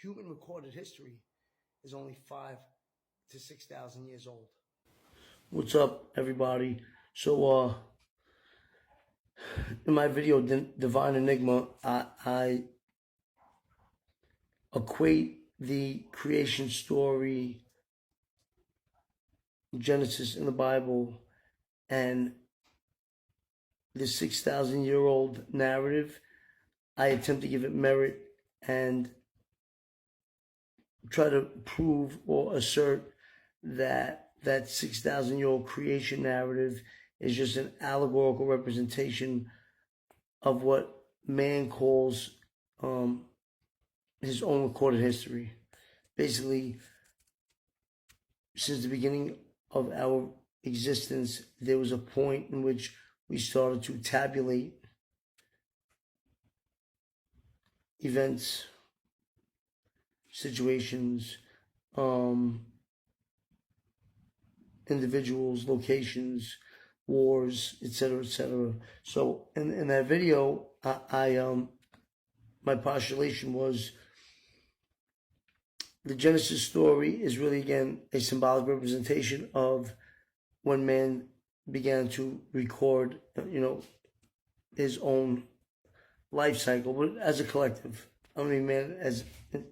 human recorded history is only 5,000 to 6,000 years old. What's up, everybody? So, in my video, Divine Enigma, I equate the creation story, Genesis in the Bible, and the 6,000-year-old narrative. I attempt to give it merit and try to prove or assert that 6,000-year-old creation narrative is just an allegorical representation of what man calls his own recorded history. Basically, since the beginning of our existence, there was a point in which we started to tabulate events, situations, individuals, locations, wars, etc., etc. So in that video, my postulation was the Genesis story is really, again, a symbolic representation of when man began to record, his own life cycle, but as a collective. I mean, man, as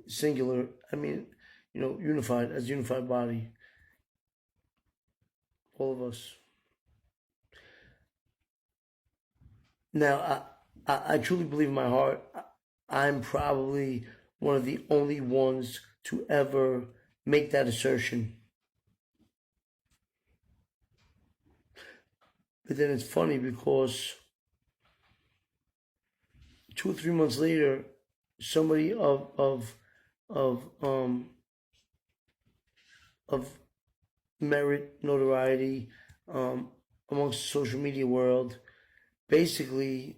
singular. I mean, unified, as a unified body. All of us. Now, I truly believe in my heart, I'm probably one of the only ones to ever make that assertion. But then it's funny because 2 or 3 months later, somebody of merit, notoriety, amongst the social media world, basically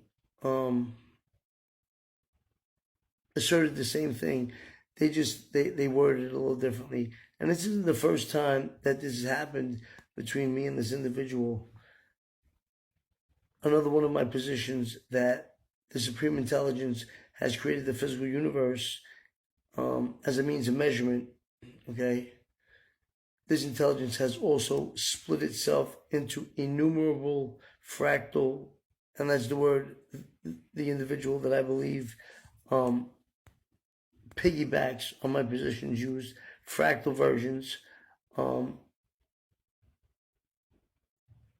asserted the same thing. They worded it a little differently. And this isn't the first time that this has happened between me and this individual. Another one of my positions, that the Supreme Intelligence has created the physical universe as a means of measurement, okay? This intelligence has also split itself into innumerable fractal, and that's the word the individual that I believe piggybacks on my positions use, fractal versions,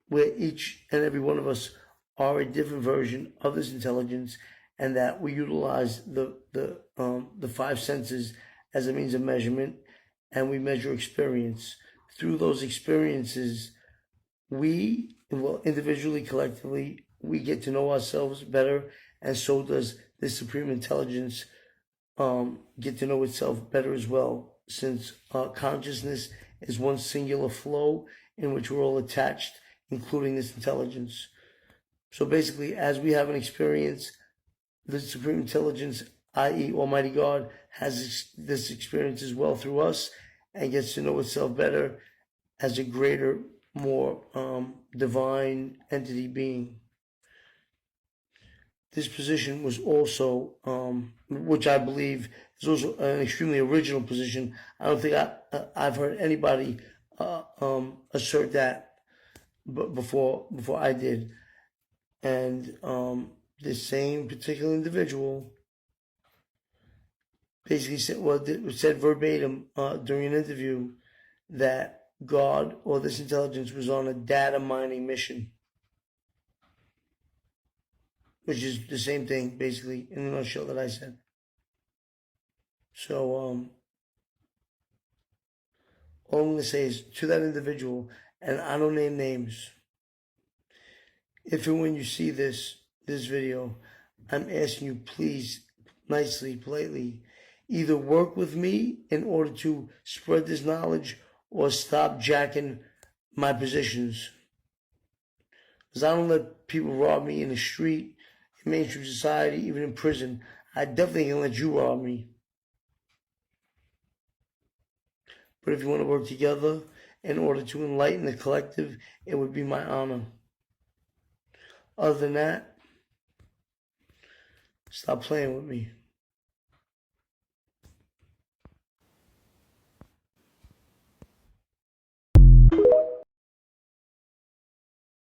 where each and every one of us are a different version of this intelligence, and that we utilize the 5 senses as a means of measurement, and we measure experience. Through those experiences, we, individually, collectively, we get to know ourselves better, and so does the Supreme Intelligence get to know itself better as well, since consciousness is one singular flow in which we're all attached, including this intelligence. So basically, as we have an experience, the Supreme Intelligence, i.e. Almighty God, has this experience as well through us, and gets to know itself better as a greater, more divine entity being. This position was also, which I believe is also an extremely original position. I don't think I've heard anybody assert that before I did. And this same particular individual basically said verbatim during an interview that God, or this intelligence, was on a data mining mission, which is the same thing, basically, in a nutshell, that I said. So, all I'm going to say is, to that individual, and I don't name names, if and when you see this video, I'm asking you, please, nicely, politely, either work with me in order to spread this knowledge, or stop jacking my positions. Because I don't let people rob me in the street, in mainstream society, even in prison. I definitely can let you rob me. But if you want to work together in order to enlighten the collective, it would be my honor. Other than that, stop playing with me.